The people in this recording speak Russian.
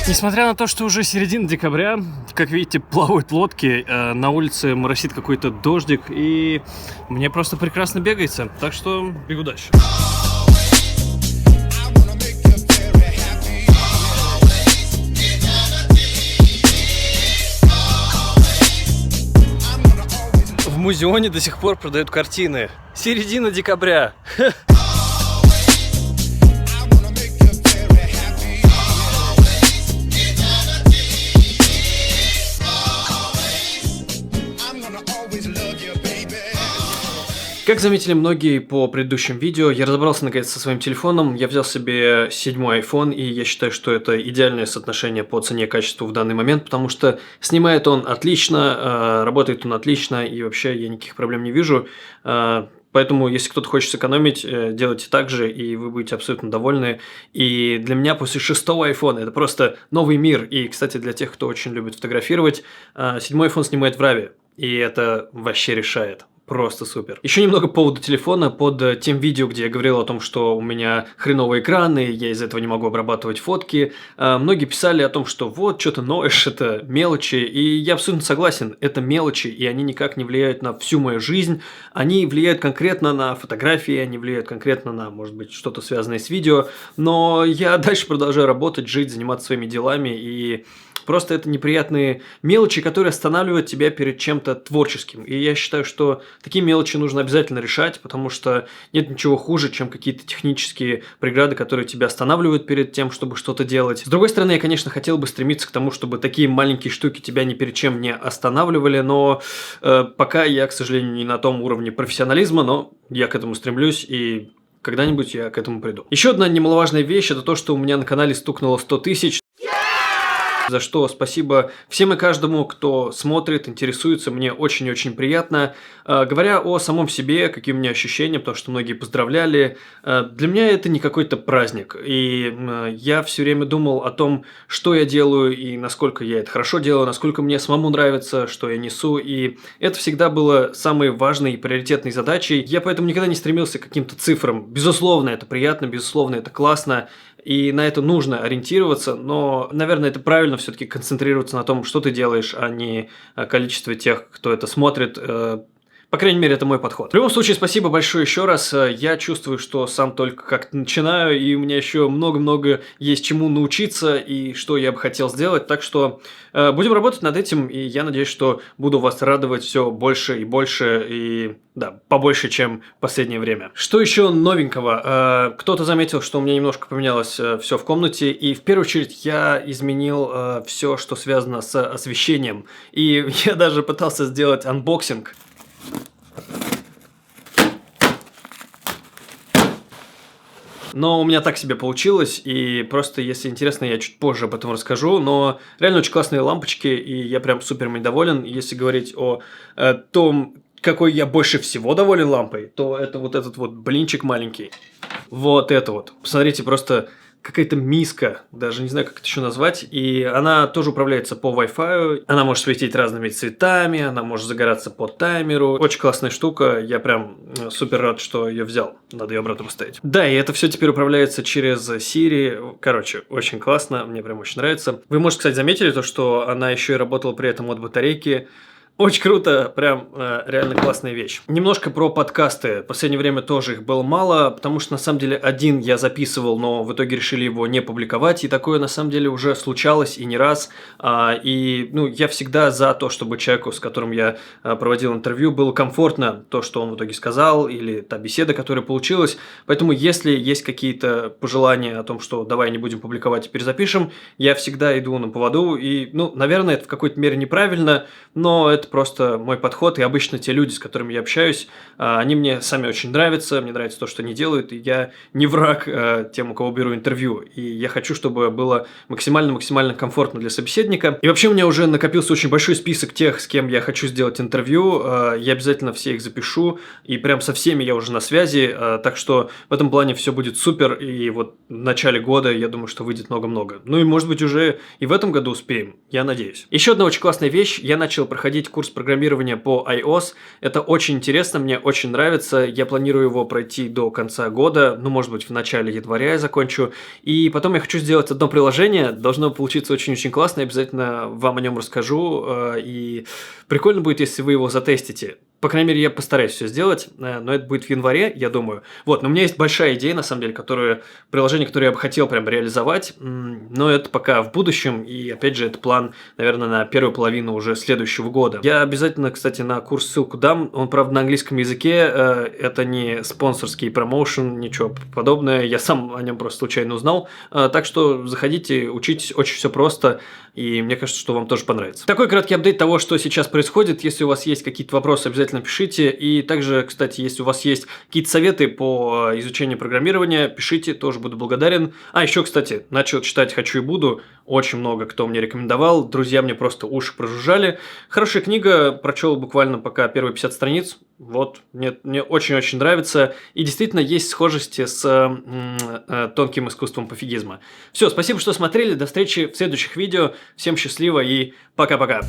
Несмотря на то, что уже середина декабря, как видите, плавают лодки, на улице моросит какой-то дождик, и мне просто прекрасно бегается, так что бегу дальше. В музеоне до сих пор продают картины. Середина декабря. Как заметили многие по предыдущим видео, я разобрался наконец со своим телефоном, я взял себе 7-й iPhone, и я считаю, что это идеальное соотношение по цене и качеству в данный момент, потому что снимает он отлично, работает он отлично, и вообще я никаких проблем не вижу. Поэтому, если кто-то хочет сэкономить, делайте так же, и вы будете абсолютно довольны. И для меня после 6-го iPhone это просто новый мир. И, кстати, для тех, кто очень любит фотографировать, 7-й iPhone снимает в RAW, и это вообще решает. Просто супер. Еще немного по поводу телефона. Под тем видео, где я говорил о том, что у меня хреновые экраны, я из-за этого не могу обрабатывать фотки, многие писали о том, что вот, что-то ноешь, это мелочи. И я абсолютно согласен, это мелочи, и они никак не влияют на всю мою жизнь. Они влияют конкретно на фотографии, они влияют конкретно на, может быть, что-то связанное с видео. Но я дальше продолжаю работать, жить, заниматься своими делами, и просто это неприятные мелочи, которые останавливают тебя перед чем-то творческим. И я считаю, что такие мелочи нужно обязательно решать, потому что нет ничего хуже, чем какие-то технические преграды, которые тебя останавливают перед тем, чтобы что-то делать. С другой стороны, я, конечно, хотел бы стремиться к тому, чтобы такие маленькие штуки тебя ни перед чем не останавливали, но пока я, к сожалению, не на том уровне профессионализма, но я к этому стремлюсь, и когда-нибудь я к этому приду. Еще одна немаловажная вещь – это то, что у меня на канале стукнуло 100 тысяч. За что спасибо всем и каждому, кто смотрит, интересуется, мне очень-очень приятно. Говоря о самом себе, какие у меня ощущения, потому что многие поздравляли, для меня это не какой-то праздник. И я все время думал о том, что я делаю и насколько я это хорошо делаю, насколько мне самому нравится, что я несу. И это всегда было самой важной и приоритетной задачей. Я поэтому никогда не стремился к каким-то цифрам. Безусловно, это приятно, безусловно, это классно. И на это нужно ориентироваться, но, наверное, это правильно все-таки концентрироваться на том, что ты делаешь, а не количество тех, кто это смотрит. По крайней мере, это мой подход. В любом случае, спасибо большое еще раз. Я чувствую, что сам только как-то начинаю, и у меня еще много-много есть чему научиться, и что я бы хотел сделать. Так что будем работать над этим, и я надеюсь, что буду вас радовать все больше и больше, и да, побольше, чем в последнее время. Что еще новенького? Кто-то заметил, что у меня немножко поменялось все в комнате, и в первую очередь я изменил все, что связано с освещением. И я даже пытался сделать анбоксинг. Но у меня так себе получилось, и просто, если интересно, я чуть позже об этом расскажу, но реально очень классные лампочки, и я прям супер доволен. Если говорить о том, какой я больше всего доволен лампой, то это вот этот вот блинчик маленький. Вот это вот. Посмотрите, просто какая-то миска, даже не знаю, как это еще назвать, и она тоже управляется по Wi-Fi, она может светить разными цветами, она может загораться по таймеру, очень классная штука, я прям супер рад, что ее взял, надо ее обратно поставить. Да, и это все теперь управляется через Siri, короче, очень классно, мне прям очень нравится. Вы, может, кстати, заметили то, что она еще и работала при этом от батарейки. Очень круто, прям реально классная вещь. Немножко про подкасты. В последнее время тоже их было мало, потому что на самом деле один я записывал, но в итоге решили его не публиковать, и такое на самом деле уже случалось и не раз. И я всегда за то, чтобы человеку, с которым я проводил интервью, было комфортно то, что он в итоге сказал, или та беседа, которая получилась. Поэтому если есть какие-то пожелания о том, что давай не будем публиковать и перезапишем, я всегда иду на поводу. И, наверное, это в какой-то мере неправильно, но это просто мой подход, и обычно те люди, с которыми я общаюсь, они мне сами очень нравятся, мне нравится то, что они делают, и я не враг тем, у кого беру интервью, и я хочу, чтобы было максимально комфортно для собеседника. И вообще у меня уже накопился очень большой список тех, с кем я хочу сделать интервью, я обязательно все их запишу, и прям со всеми я уже на связи, так что в этом плане все будет супер, и вот в начале года я думаю, что выйдет много-много. Ну и может быть уже и в этом году успеем, я надеюсь. Еще одна очень классная вещь, я начал проходить курс программирования по iOS. Это очень интересно, мне очень нравится. Я планирую его пройти до конца года, ну, может быть, в начале января я закончу. И потом я хочу сделать одно приложение, должно получиться очень-очень классно, я обязательно вам о нем расскажу. И прикольно будет, если вы его затестите. По крайней мере, я постараюсь все сделать, но это будет в январе, я думаю. Вот, но у меня есть большая идея, на самом деле, приложение, которое я бы хотел прям реализовать, но это пока в будущем, и, опять же, это план, наверное, на первую половину уже следующего года. Я обязательно, кстати, на курс ссылку дам, он, правда, на английском языке, это не спонсорский промоушен, ничего подобное, я сам о нем просто случайно узнал, так что заходите, учитесь, очень все просто, и мне кажется, что вам тоже понравится. Такой краткий апдейт того, что сейчас происходит. Если у вас есть какие-то вопросы, обязательно пишите. И также, кстати, если у вас есть какие-то советы по изучению программирования, пишите, тоже буду благодарен. А еще, кстати, начал читать «Хочу и буду». Очень много кто мне рекомендовал. Друзья мне просто уши прожужжали. Хорошая книга, прочел буквально пока первые 50 страниц. Вот, мне очень-очень нравится. И действительно есть схожести с тонким искусством пофигизма. Все, спасибо, что смотрели. До встречи в следующих видео. Всем счастливо и пока-пока.